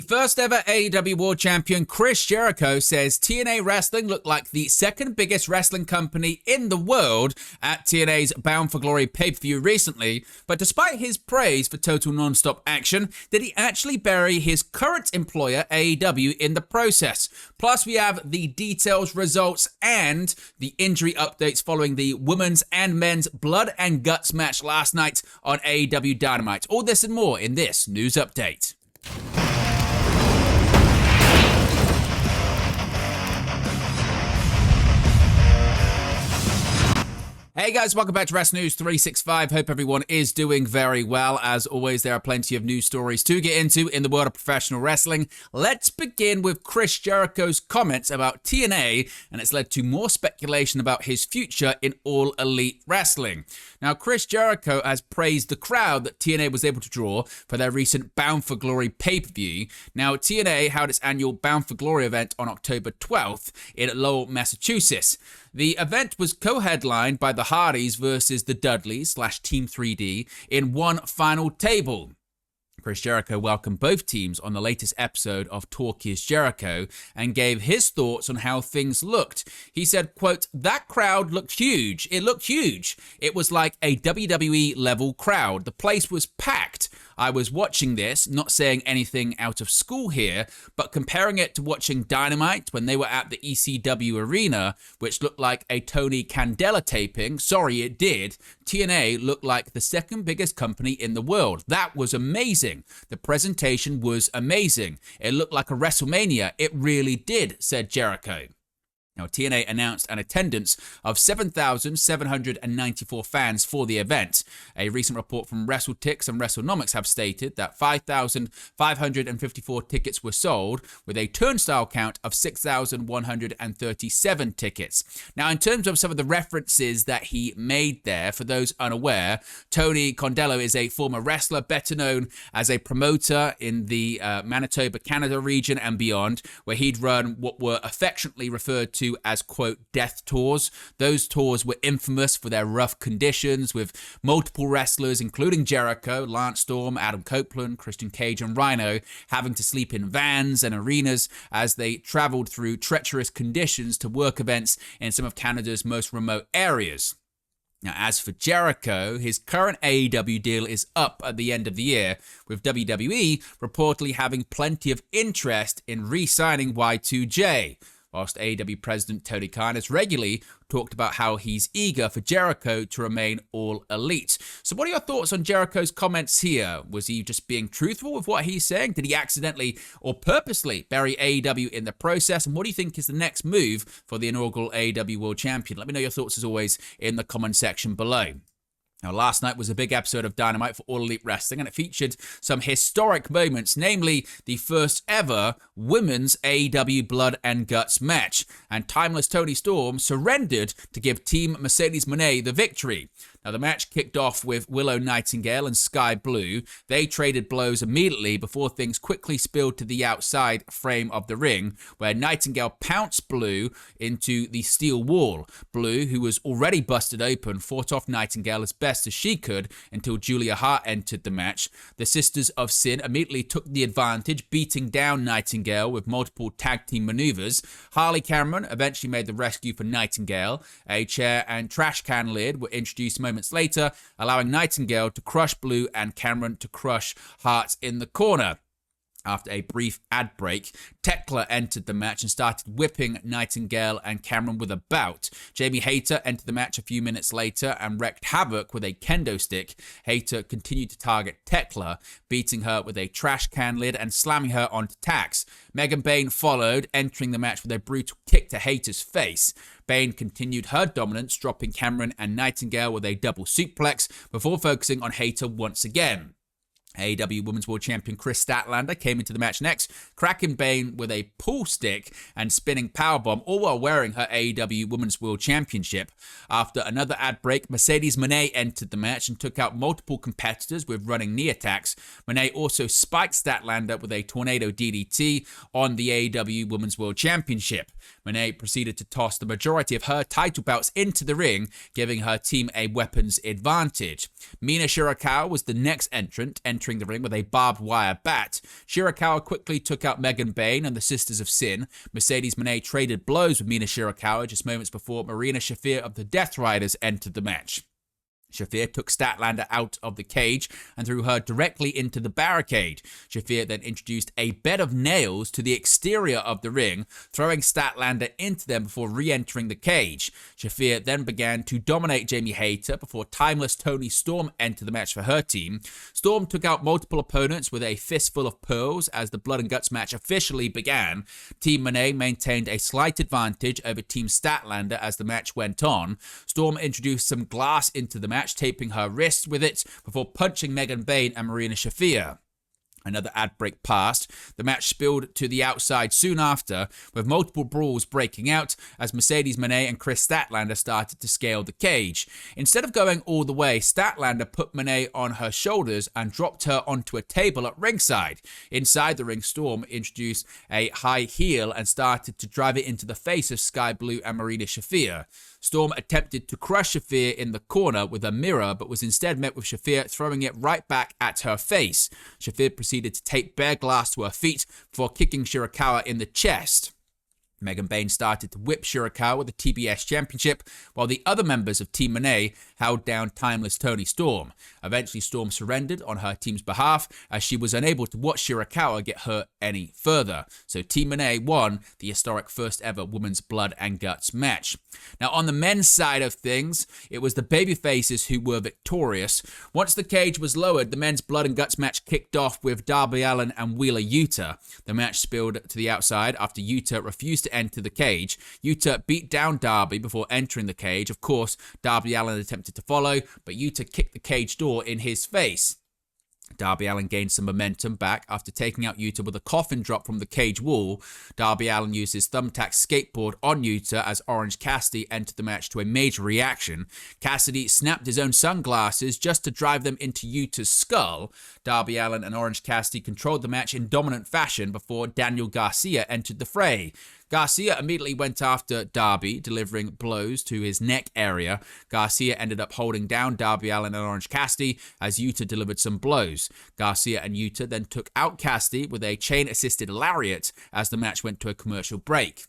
First ever AEW World Champion Chris Jericho says TNA Wrestling looked like the second biggest wrestling company in the world at TNA's Bound for Glory pay-per-view recently, but despite his praise for total non-stop action, did he actually bury his current employer AEW in the process? Plus we have the details, results, and the injury updates following the women's and men's blood and guts match last night on AEW Dynamite. All this and more in this news update. Hey guys, welcome back to Wrestling News 365. Hope everyone is doing very well. As always, there are plenty of news stories to get into in the world of professional wrestling. Let's begin with Chris Jericho's comments about TNA, and it's led to more speculation about his future in All Elite Wrestling. Now, Chris Jericho has praised the crowd that TNA was able to draw for their recent Bound for Glory pay-per-view. Now, TNA held its annual Bound for Glory event on October 12th in Lowell, Massachusetts. The event was co-headlined by the Hardys versus the Dudleys / Team 3D in one final table. Chris Jericho welcomed both teams on the latest episode of Talk is Jericho and gave his thoughts on how things looked. He said, quote, "That crowd looked huge. It looked huge. It was like a WWE level crowd. The place was packed. I was watching this, not saying anything out of school here, but comparing it to watching Dynamite when they were at the ECW arena, which looked like a Tony Candela taping. Sorry, it did. TNA looked like the second biggest company in the world. That was amazing. The presentation was amazing. It looked like a WrestleMania. It really did," said Jericho. Now, TNA announced an attendance of 7,794 fans for the event. A recent report from WrestleTix and WrestleNomics have stated that 5,554 tickets were sold, with a turnstile count of 6,137 tickets. Now, in terms of some of the references that he made there, for those unaware, Tony Condello is a former wrestler, better known as a promoter in the Manitoba, Canada region and beyond, where he'd run what were affectionately referred to as, quote, death tours. Those tours were infamous for their rough conditions, with multiple wrestlers, including Jericho, Lance Storm, Adam Copeland, Christian Cage, and Rhino, having to sleep in vans and arenas as they traveled through treacherous conditions to work events in some of Canada's most remote areas. Now, as for Jericho, his current AEW deal is up at the end of the year, with WWE reportedly having plenty of interest in re-signing Y2J. Whilst AEW President Tony Khan has regularly talked about how he's eager for Jericho to remain All Elite. So what are your thoughts on Jericho's comments here? Was he just being truthful with what he's saying? Did he accidentally or purposely bury AEW in the process? And what do you think is the next move for the inaugural AEW World Champion? Let me know your thoughts as always in the comment section below. Now, last night was a big episode of Dynamite for All Elite Wrestling, and it featured some historic moments, namely the first ever women's AEW Blood and Guts match. And Timeless Toni Storm surrendered to give Team Mercedes Moné the victory. Now, the match kicked off with Willow Nightingale and Sky Blue. They traded blows immediately before things quickly spilled to the outside frame of the ring, where Nightingale pounced Blue into the steel wall. Blue, who was already busted open, fought off Nightingale as best as she could until Julia Hart entered the match. The Sisters of Sin immediately took the advantage, beating down Nightingale with multiple tag team maneuvers. Harley Cameron eventually made the rescue for Nightingale. A chair and trash can lid were introduced moments later, allowing Nightingale to crush Blue and Cameron to crush Hart in the corner. After a brief ad break, Tekla entered the match and started whipping Nightingale and Cameron with a bout. Jamie Hayter entered the match a few minutes later and wreaked havoc with a kendo stick. Hayter continued to target Tekla, beating her with a trash can lid and slamming her onto tacks. Megan Bayne followed, entering the match with a brutal kick to Hayter's face. Bayne continued her dominance, dropping Cameron and Nightingale with a double suplex before focusing on Hayter once again. AEW Women's World Champion Chris Statlander came into the match next, cracking Bayne with a pull stick and spinning powerbomb, all while wearing her AEW Women's World Championship. After another ad break, Mercedes Moné entered the match and took out multiple competitors with running knee attacks. Moné also spiked Statlander with a tornado DDT on the AEW Women's World Championship. Moné proceeded to toss the majority of her title belts into the ring, giving her team a weapons advantage. Mina Shirakawa was the next entrant, entering entering the ring with a barbed wire bat. Shirakawa quickly took out Megan Bayne and the Sisters of Sin. Mercedes Moné traded blows with Mina Shirakawa just moments before Marina Shafir of the Death Riders entered the match. Shafir took Statlander out of the cage and threw her directly into the barricade. Shafir then introduced a bed of nails to the exterior of the ring, throwing Statlander into them before re-entering the cage. Shafir then began to dominate Jamie Hayter before Timeless Toni Storm entered the match for her team. Storm took out multiple opponents with a fistful of pearls as the Blood and Guts match officially began. Team Monet maintained a slight advantage over Team Statlander as the match went on. Storm introduced some glass into the match, taping her wrists with it before punching Megan Bayne and Marina Shafir. Another ad break passed. The match spilled to the outside soon after, with multiple brawls breaking out as Mercedes Moné and Chris Statlander started to scale the cage. Instead of going all the way, Statlander put Moné on her shoulders and dropped her onto a table at ringside. Inside the ring, Storm introduced a high heel and started to drive it into the face of Sky Blue and Marina Shafir. Storm attempted to crush Shafir in the corner with a mirror, but was instead met with Shafir throwing it right back at her face. Shafir proceeded to tape bare glass to her feet before kicking Shirakawa in the chest. Megan Bayne started to whip Shirakawa with the TBS Championship, while the other members of Team Monet held down Timeless Toni Storm. Eventually, Storm surrendered on her team's behalf as she was unable to watch Shirakawa get hurt any further. So Team Monet won the historic first ever Women's Blood and Guts match. Now, on the men's side of things, it was the babyfaces who were victorious. Once the cage was lowered, the men's Blood and Guts match kicked off with Darby Allin and Wheeler Yuta. The match spilled to the outside after Yuta refused to enter the cage. Yuta beat down Darby before entering the cage. Of course, Darby Allin attempted to follow, but Yuta kicked the cage door in his face. Darby Allin gained some momentum back after taking out Yuta with a coffin drop from the cage wall. Darby Allin used his thumbtack skateboard on Yuta as Orange Cassidy entered the match to a major reaction. Cassidy snapped his own sunglasses just to drive them into Yuta's skull. Darby Allin and Orange Cassidy controlled the match in dominant fashion before Daniel Garcia entered the fray. Garcia immediately went after Darby, delivering blows to his neck area. Garcia ended up holding down Darby Allin and Orange Cassidy as Yuta delivered some blows. Garcia and Yuta then took out Cassidy with a chain-assisted lariat as the match went to a commercial break.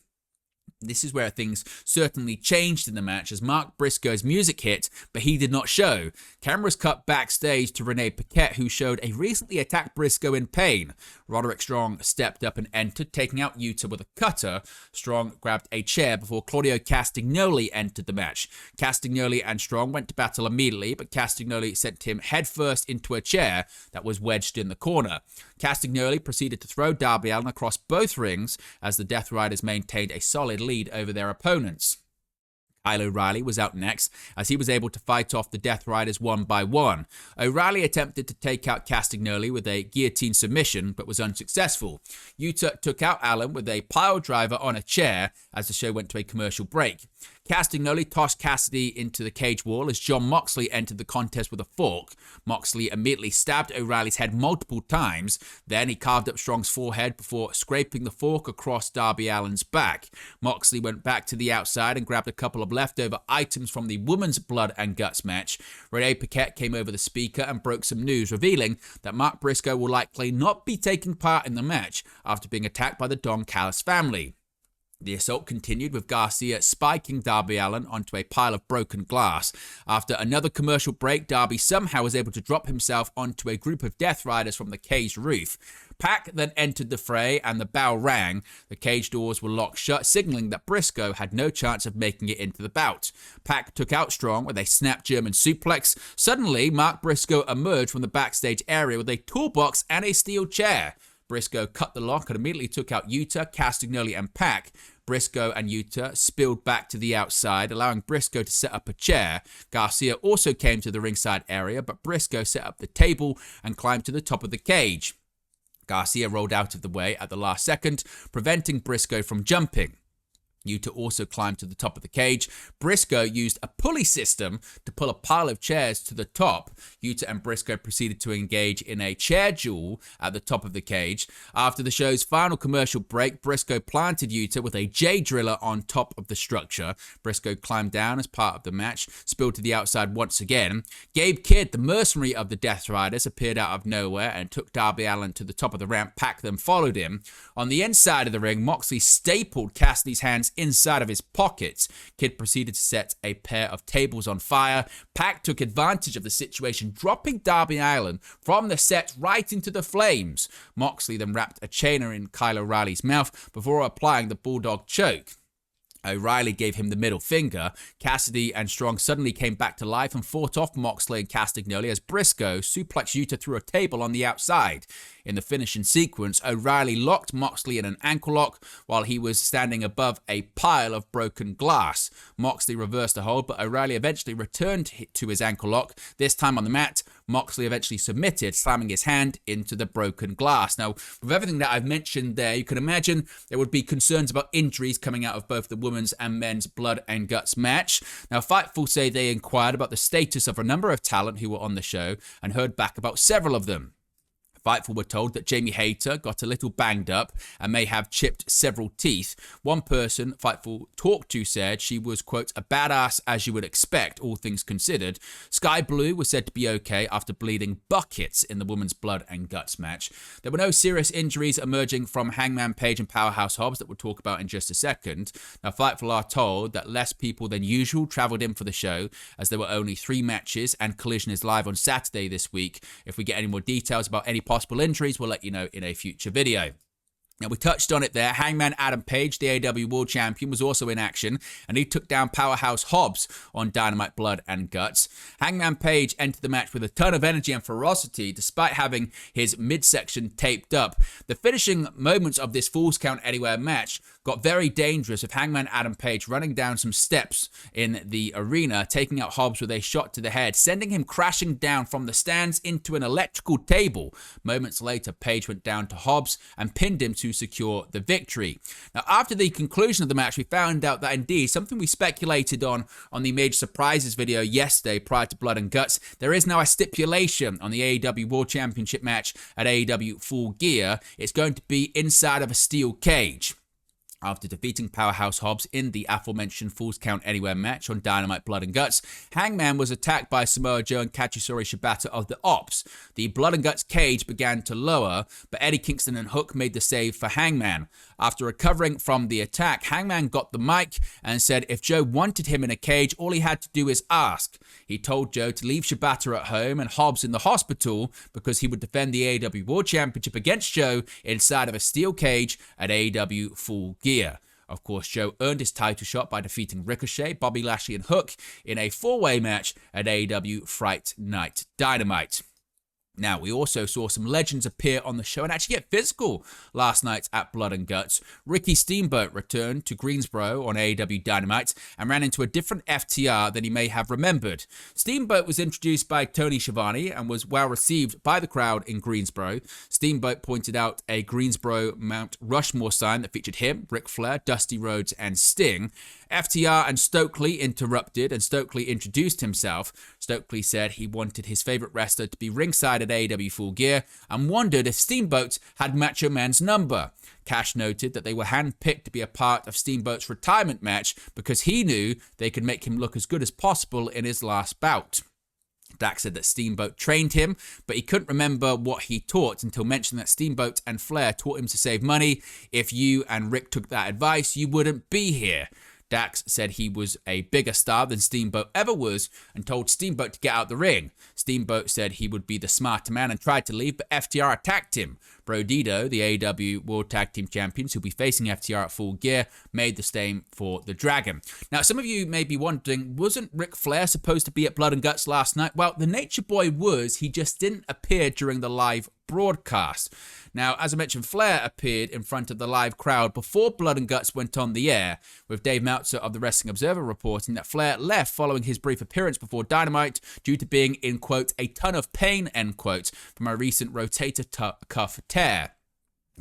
This is where things certainly changed in the match as Mark Briscoe's music hit, but he did not show. Cameras cut backstage to Renee Paquette, who showed a recently attacked Briscoe in pain. Roderick Strong stepped up and entered, taking out Yuta with a cutter. Strong grabbed a chair before Claudio Castagnoli entered the match. Castagnoli and Strong went to battle immediately, but Castagnoli sent him headfirst into a chair that was wedged in the corner. Castagnoli proceeded to throw Darby Allin across both rings as the Death Riders maintained a solid lead over their opponents. Kyle O'Reilly was out next as he was able to fight off the Death Riders one by one. O'Reilly attempted to take out Castagnoli with a guillotine submission but was unsuccessful. Yuta took out Allin with a pile driver on a chair as the show went to a commercial break. Castagnoli tossed Cassidy into the cage wall as Jon Moxley entered the contest with a fork. Moxley immediately stabbed O'Reilly's head multiple times. Then he carved up Strong's forehead before scraping the fork across Darby Allin's back. Moxley went back to the outside and grabbed a couple of leftover items from the Women's Blood and Guts match. Renee Paquette came over the speaker and broke some news, revealing that Mark Briscoe will likely not be taking part in the match after being attacked by the Don Callis family. The assault continued with Garcia spiking Darby Allin onto a pile of broken glass. After another commercial break, Darby somehow was able to drop himself onto a group of Death Riders from the cage roof. Pac then entered the fray and the bell rang. The cage doors were locked shut, signaling that Briscoe had no chance of making it into the bout. Pac took out Strong with a snap German suplex. Suddenly, Mark Briscoe emerged from the backstage area with a toolbox and a steel chair. Briscoe cut the lock and immediately took out Yuta, Castagnoli, and Pac. Briscoe and Yuta spilled back to the outside, allowing Briscoe to set up a chair. Garcia also came to the ringside area, but Briscoe set up the table and climbed to the top of the cage. Garcia rolled out of the way at the last second, preventing Briscoe from jumping. Yuta also climbed to the top of the cage. Briscoe used a pulley system to pull a pile of chairs to the top. Yuta and Briscoe proceeded to engage in a chair duel at the top of the cage. After the show's final commercial break, Briscoe planted Yuta with a J-driller on top of the structure. Briscoe climbed down as part of the match, spilled to the outside once again. Gabe Kidd, the mercenary of the Death Riders, appeared out of nowhere and took Darby Allin to the top of the ramp. Pac then followed him. On the inside of the ring, Moxley stapled Cassidy's hands inside of his pockets. Kidd proceeded to set a pair of tables on fire. Pac took advantage of the situation, dropping Darby Allin from the set right into the flames. Moxley then wrapped a chainer in Kyle O'Reilly's mouth before applying the Bulldog choke. O'Reilly gave him the middle finger. Cassidy and Strong suddenly came back to life and fought off Moxley and Castagnoli as Briscoe suplexed Yuta through a table on the outside. In the finishing sequence, O'Reilly locked Moxley in an ankle lock while he was standing above a pile of broken glass. Moxley reversed the hold, but O'Reilly eventually returned to his ankle lock, this time on the mat. Moxley eventually submitted, slamming his hand into the broken glass. Now, with everything that I've mentioned there, you can imagine there would be concerns about injuries coming out of both the women's and men's blood and guts match. Now, Fightful say they inquired about the status of a number of talent who were on the show and heard back about several of them. Fightful were told that Jamie Hayter got a little banged up and may have chipped several teeth. One person Fightful talked to said she was, quote, a badass as you would expect, all things considered. Sky Blue was said to be okay after bleeding buckets in the women's blood and guts match. There were no serious injuries emerging from Hangman Page and Powerhouse Hobbs that we'll talk about in just a second. Now, Fightful are told that less people than usual travelled in for the show, as there were only 3 matches, and Collision is live on Saturday this week. If we get any more details about any possible injuries, we'll let you know in a future video. Now, we touched on it there. Hangman Adam Page, the AEW World Champion, was also in action, and he took down Powerhouse Hobbs on Dynamite Blood and Guts. Hangman Page entered the match with a ton of energy and ferocity, despite having his midsection taped up. The finishing moments of this Falls Count Anywhere match got very dangerous, with Hangman Adam Page running down some steps in the arena, taking out Hobbs with a shot to the head, sending him crashing down from the stands into an electrical table. Moments later, Page went down to Hobbs and pinned him to secure the victory. Now, after the conclusion of the match, we found out that indeed something we speculated on the Major Surprises video yesterday prior to Blood and Guts, there is now a stipulation on the AEW World Championship match at AEW Full Gear. It's going to be inside of a steel cage. After defeating Powerhouse Hobbs in the aforementioned Falls Count Anywhere match on Dynamite Blood and Guts, Hangman was attacked by Samoa Joe and Katsuyori Shibata of the Ops. The Blood and Guts cage began to lower, but Eddie Kingston and Hook made the save for Hangman. After recovering from the attack, Hangman got the mic and said if Joe wanted him in a cage, all he had to do is ask. He told Joe to leave Shibata at home and Hobbs in the hospital because he would defend the AEW World Championship against Joe inside of a steel cage at AEW Full Gear. Of course, Joe earned his title shot by defeating Ricochet, Bobby Lashley, and Hook in a 4-way match at AEW Fright Night Dynamite. Now, we also saw some legends appear on the show and actually get physical last night at Blood and Guts. Ricky Steamboat returned to Greensboro on AEW Dynamite and ran into a different FTR than he may have remembered. Steamboat was introduced by Tony Schiavone and was well received by the crowd in Greensboro. Steamboat pointed out a Greensboro Mount Rushmore sign that featured him, Ric Flair, Dusty Rhodes, and Sting. FTR and Stokely interrupted, and Stokely introduced himself. Stokely said he wanted his favourite wrestler to be ringside at AEW Full Gear and wondered if Steamboat had Macho Man's number. Cash noted that they were handpicked to be a part of Steamboat's retirement match because he knew they could make him look as good as possible in his last bout. Dax said that Steamboat trained him, but he couldn't remember what he taught until mentioning that Steamboat and Flair taught him to save money. If you and Rick took that advice, you wouldn't be here. Dax said he was a bigger star than Steamboat ever was and told Steamboat to get out the ring. Steamboat said he would be the smarter man and tried to leave, but FTR attacked him. Bro Dido, the AEW World Tag Team Champions, who'll be facing FTR at Full Gear, made the same for the Dragon. Now, some of you may be wondering, wasn't Ric Flair supposed to be at Blood and Guts last night? Well, the Nature Boy was. He just didn't appear during the live broadcast. Now, as I mentioned, Flair appeared in front of the live crowd before Blood and Guts went on the air, with Dave Meltzer of the Wrestling Observer reporting that Flair left following his brief appearance before Dynamite due to being in, quote, a ton of pain, end quote, from a recent rotator cuff tear.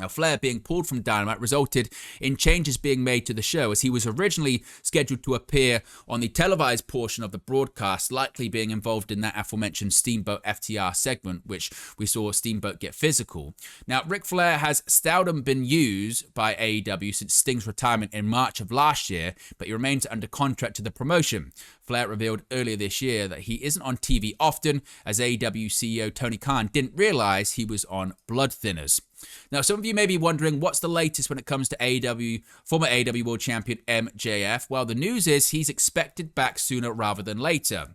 Now, Flair being pulled from Dynamite resulted in changes being made to the show, as he was originally scheduled to appear on the televised portion of the broadcast, likely being involved in that aforementioned Steamboat FTR segment, which we saw Steamboat get physical. Now, Ric Flair has seldom been used by AEW since Sting's retirement in March of last year, but he remains under contract to the promotion. Flair revealed earlier this year that he isn't on TV often, as AEW CEO Tony Khan didn't realize he was on blood thinners. Now, some of you may be wondering what's the latest when it comes to AEW, former AEW World Champion MJF. Well, the news is he's expected back sooner rather than later.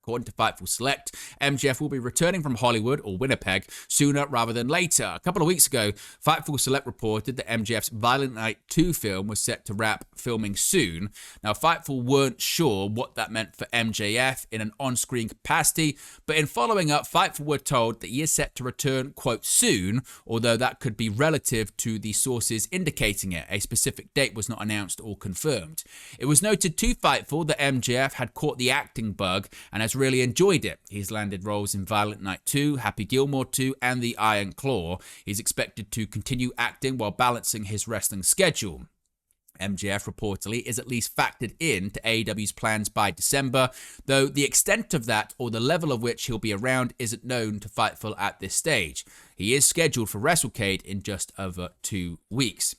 According to Fightful Select, MJF will be returning from Hollywood or Winnipeg sooner rather than later. A couple of weeks ago, Fightful Select reported that MJF's Violent Night 2 film was set to wrap filming soon. Now, Fightful weren't sure what that meant for MJF in an on-screen capacity, but in following up, Fightful were told that he is set to return, quote, soon, although that could be relative to the sources indicating it. A specific date was not announced or confirmed. It was noted to Fightful that MJF had caught the acting bug and has really enjoyed it. He's landed roles in Violent Night 2, Happy Gilmore 2, and The Iron Claw. He's expected to continue acting while balancing his wrestling schedule. MJF reportedly is at least factored in to AEW's plans by December, though the extent of that or the level of which he'll be around isn't known to Fightful at this stage. He is scheduled for WrestleCade in just over 2 weeks.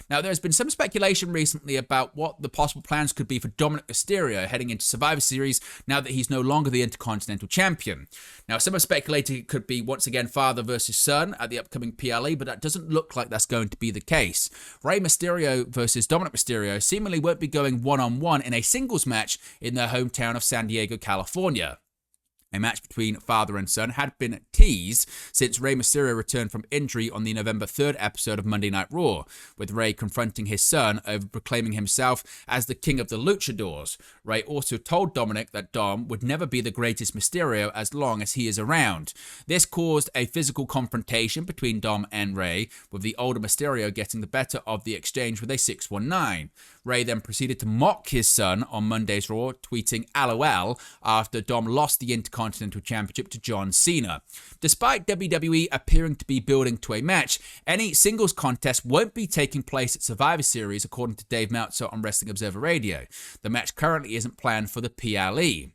Now, there's been some speculation recently about what the possible plans could be for Dominic Mysterio heading into Survivor Series now that he's no longer the Intercontinental Champion. Now, some have speculated it could be once again father versus son at the upcoming PLE, but that doesn't look like that's going to be the case. Rey Mysterio versus Dominic Mysterio seemingly won't be going one-on-one in a singles match in their hometown of San Diego, California. A match between father and son had been teased since Rey Mysterio returned from injury on the November 3rd episode of Monday Night Raw, with Rey confronting his son over proclaiming himself as the king of the luchadors. Rey also told Dominic that Dom would never be the greatest Mysterio as long as he is around. This caused a physical confrontation between Dom and Rey, with the older Mysterio getting the better of the exchange with a 619. Rey then proceeded to mock his son on Monday's Raw, tweeting LOL after Dom lost the Intercontinental Championship to John Cena. Despite WWE appearing to be building to a match, any singles contest won't be taking place at Survivor Series, according to Dave Meltzer on Wrestling Observer Radio. The match currently isn't planned for the PLE.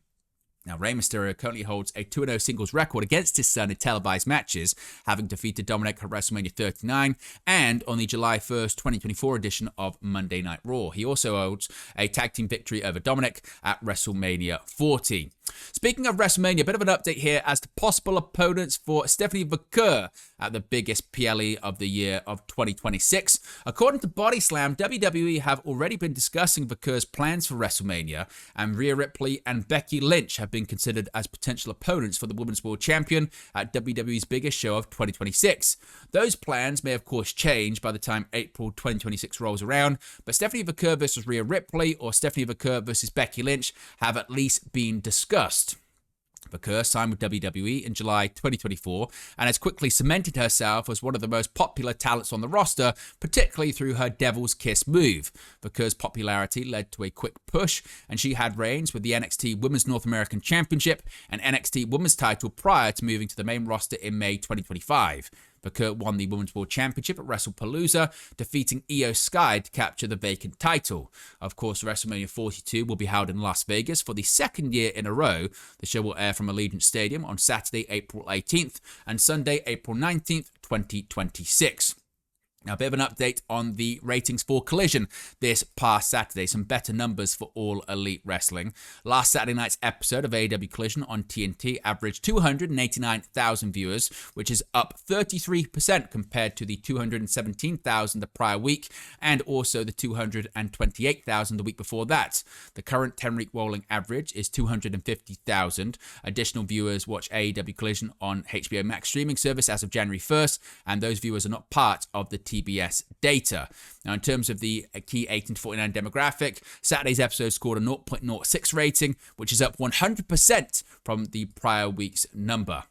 Now, Rey Mysterio currently holds a 2-0 singles record against his son in televised matches, having defeated Dominic at WrestleMania 39 and on the July 1st, 2024 edition of Monday Night Raw. He also holds a tag team victory over Dominic at WrestleMania 40. Speaking of WrestleMania, a bit of an update here as to possible opponents for Stephanie Vaquer at the biggest PLE of the year of 2026. According to Body Slam, WWE have already been discussing Vaquer's plans for WrestleMania, and Rhea Ripley and Becky Lynch have been considered as potential opponents for the Women's World Champion at WWE's biggest show of 2026. Those plans may of course change by the time April 2026 rolls around, but Stephanie Vaquer versus Rhea Ripley or Stephanie Vaquer versus Becky Lynch have at least been discussed. Vaquer signed with WWE in July 2024 and has quickly cemented herself as one of the most popular talents on the roster, particularly through her Devil's Kiss move. Vaquer's popularity led to a quick push, and she had reigns with the NXT Women's North American Championship and NXT Women's title prior to moving to the main roster in May 2025. Vaquer won the Women's World Championship at WrestlePalooza, defeating Io Sky to capture the vacant title. Of course, WrestleMania 42 will be held in Las Vegas for the second year in a row. The show will air from Allegiant Stadium on Saturday, April 18th and Sunday, April 19th, 2026. Now, a bit of an update on the ratings for Collision this past Saturday. Some better numbers for All Elite Wrestling. Last Saturday night's episode of AEW Collision on TNT averaged 289,000 viewers, which is up 33% compared to the 217,000 the prior week, and also the 228,000 the week before that. The current 10-week rolling average is 250,000. Additional viewers watch AEW Collision on HBO Max streaming service as of January 1st, and those viewers are not part of the TBS data. Now, in terms of the key 18 to 49 demographic, Saturday's episode scored a 0.06 rating, which is up 100% from the prior week's number.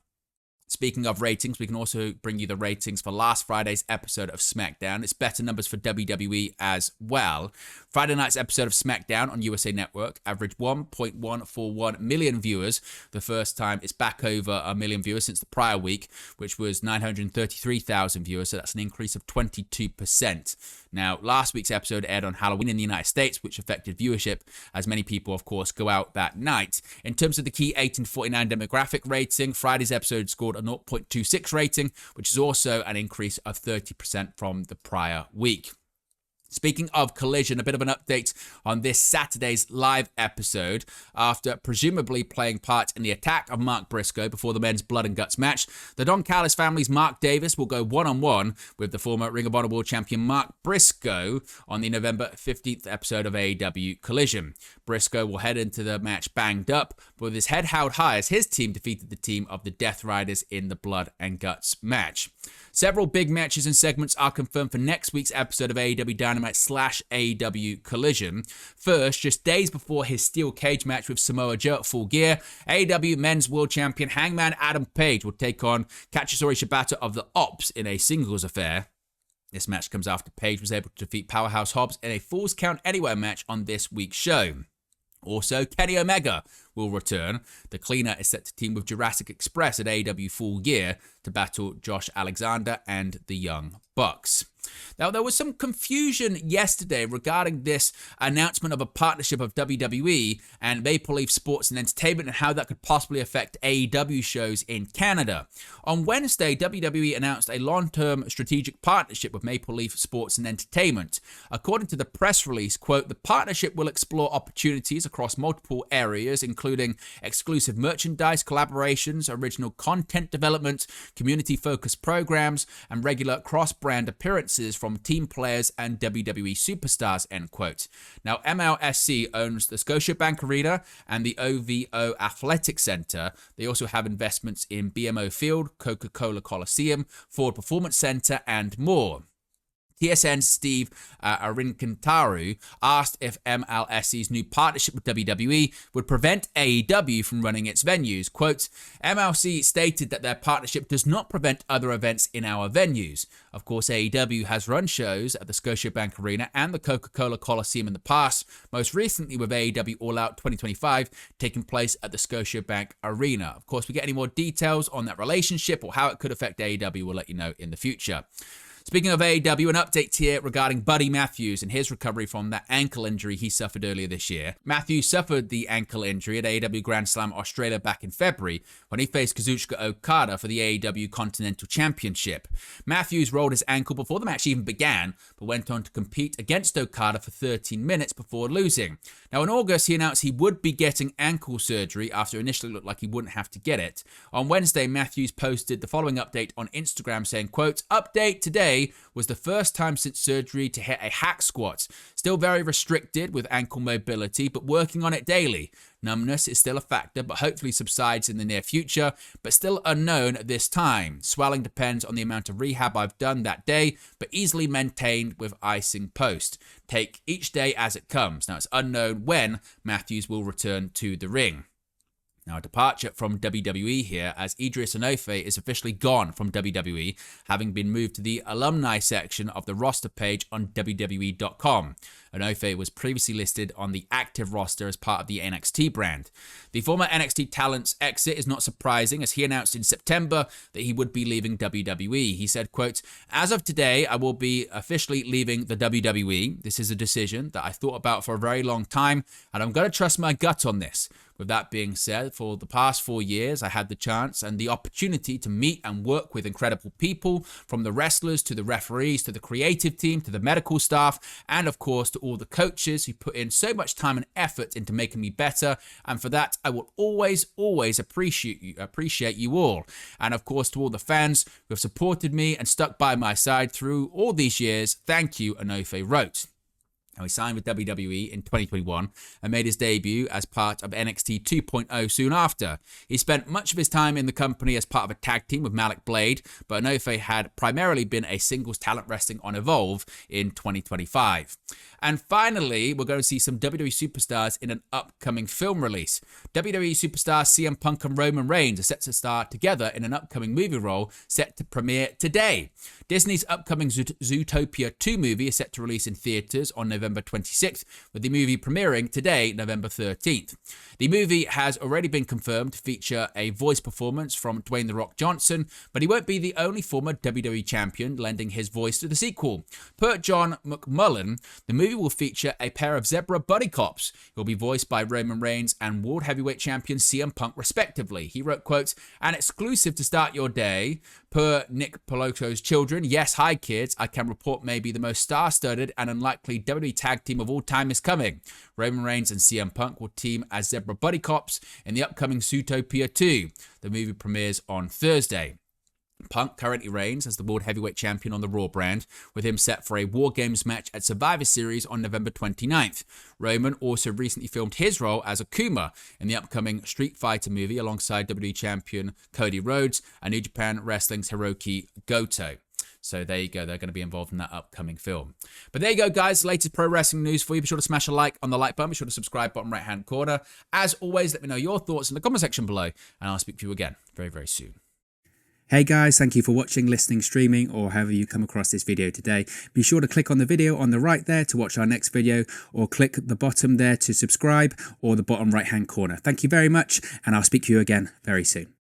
Speaking of ratings, we can also bring you the ratings for last Friday's episode of SmackDown. It's better numbers for WWE as well. Friday night's episode of SmackDown on USA Network averaged 1.141 million viewers. The first time it's back over a million viewers since the prior week, which was 933,000 viewers. So that's an increase of 22%. Now, last week's episode aired on Halloween in the United States, which affected viewership, as many people, of course, go out that night. In terms of the key 18-49 demographic rating, Friday's episode scored a 0.26 rating, which is also an increase of 30% from the prior week. Speaking of Collision, a bit of an update on this Saturday's live episode. After presumably playing part in the attack of Mark Briscoe before the men's Blood and Guts match, the Don Callis family's Mark Davis will go one-on-one with the former Ring of Honor World Champion Mark Briscoe on the November 15th episode of AEW Collision. Briscoe will head into the match banged up, but with his head held high as his team defeated the team of the Death Riders in the Blood and Guts match. Several big matches and segments are confirmed for next week's episode of AEW Dynamite / AEW Collision. First, just days before his steel cage match with Samoa Joe at Full Gear, AEW Men's World Champion Hangman Adam Page will take on Katsuyori Shibata of the Ops in a singles affair. This match comes after Page was able to defeat Powerhouse Hobbs in a Falls Count Anywhere match on this week's show. Also, Kenny Omega will return. The Cleaner is set to team with Jurassic Express at AEW Full Gear to battle Josh Alexander and the Young Bucks. Now, there was some confusion yesterday regarding this announcement of a partnership of WWE and Maple Leaf Sports and Entertainment and how that could possibly affect AEW shows in Canada. On Wednesday, WWE announced a long-term strategic partnership with Maple Leaf Sports and Entertainment. According to the press release, quote, the partnership will explore opportunities across multiple areas, including exclusive merchandise collaborations, original content development, community-focused programs, and regular cross-brand appearances from team players and WWE superstars, end quote. Now, MLSC owns the Scotiabank Arena and the OVO Athletic Center. They also have investments in BMO Field, Coca-Cola Coliseum, Ford Performance Center, and more. TSN's Steve Arinkantaru asked if MLSC's new partnership with WWE would prevent AEW from running its venues. Quote, MLC stated that their partnership does not prevent other events in our venues. Of course, AEW has run shows at the Scotiabank Arena and the Coca-Cola Coliseum in the past, most recently with AEW All Out 2025 taking place at the Scotiabank Arena. Of course, we get any more details on that relationship or how it could affect AEW, we'll let you know in the future. Speaking of AEW, an update here regarding Buddy Matthews and his recovery from that ankle injury he suffered earlier this year. Matthews suffered the ankle injury at AEW Grand Slam Australia back in February when he faced Kazuchika Okada for the AEW Continental Championship. Matthews rolled his ankle before the match even began, but went on to compete against Okada for 13 minutes before losing. Now, in August, he announced he would be getting ankle surgery after initially looked like he wouldn't have to get it. On Wednesday, Matthews posted the following update on Instagram saying, quote, update today was the first time since surgery to hit a hack squat. Still very restricted with ankle mobility, but working on it daily. Numbness is still a factor, but hopefully subsides in the near future, but still unknown at this time. Swelling depends on the amount of rehab I've done that day, but easily maintained with icing post. Take each day as it comes. Now, it's unknown when Matthews will return to the ring. Now, a departure from WWE here, as Idris Enofe is officially gone from WWE, having been moved to the alumni section of the roster page on WWE.com. Enofe was previously listed on the active roster as part of the NXT brand. The former NXT talent's exit is not surprising, as he announced in September that he would be leaving WWE. He said, quote, as of today, I will be officially leaving the WWE. This is a decision that I thought about for a very long time, and I'm going to trust my gut on this. With that being said, for the past 4 years, I had the chance and the opportunity to meet and work with incredible people, from the wrestlers to the referees to the creative team to the medical staff, and of course to all the coaches who put in so much time and effort into making me better. And for that, I will always appreciate you all. And of course to all the fans who have supported me and stuck by my side through all these years, thank you, Enofe wrote. Now, he signed with WWE in 2021 and made his debut as part of NXT 2.0 soon after. He spent much of his time in the company as part of a tag team with Malik Blade, but Onofre had primarily been a singles talent wrestling on Evolve in 2025. And finally, we're going to see some WWE superstars in an upcoming film release. WWE superstars CM Punk and Roman Reigns are set to star together in an upcoming movie role set to premiere today. Disney's upcoming Zootopia 2 movie is set to release in theaters on November 26th, with the movie premiering today, November 13th. The movie has already been confirmed to feature a voice performance from Dwayne "The Rock" Johnson, but he won't be the only former WWE champion lending his voice to the sequel. Per John McMullen, the movie will feature a pair of zebra buddy cops who will be voiced by Roman Reigns and World Heavyweight Champion CM Punk, respectively. He wrote, quote, "An exclusive to start your day. Per Nick Peloto's children, yes, hi kids, I can report maybe the most star-studded and unlikely WWE tag team of all time is coming. Roman Reigns and CM Punk will team as zebra buddy cops in the upcoming Zootopia 2. The movie premieres on Thursday." Punk currently reigns as the World Heavyweight Champion on the Raw brand, with him set for a War Games match at Survivor Series on November 29th. Roman also recently filmed his role as Akuma in the upcoming Street Fighter movie alongside WWE Champion Cody Rhodes and New Japan Wrestling's Hiroki Goto. So there you go. They're going to be involved in that upcoming film. But there you go, guys. Latest pro wrestling news for you. Be sure to smash a like on the like button. Be sure to subscribe, bottom right-hand corner. As always, let me know your thoughts in the comment section below, and I'll speak to you again very, very soon. Hey guys, thank you for watching, listening, streaming, or however you come across this video today. Be sure to click on the video on the right there to watch our next video, or click the bottom there to subscribe, or the bottom right hand corner. Thank you very much, and I'll speak to you again very soon.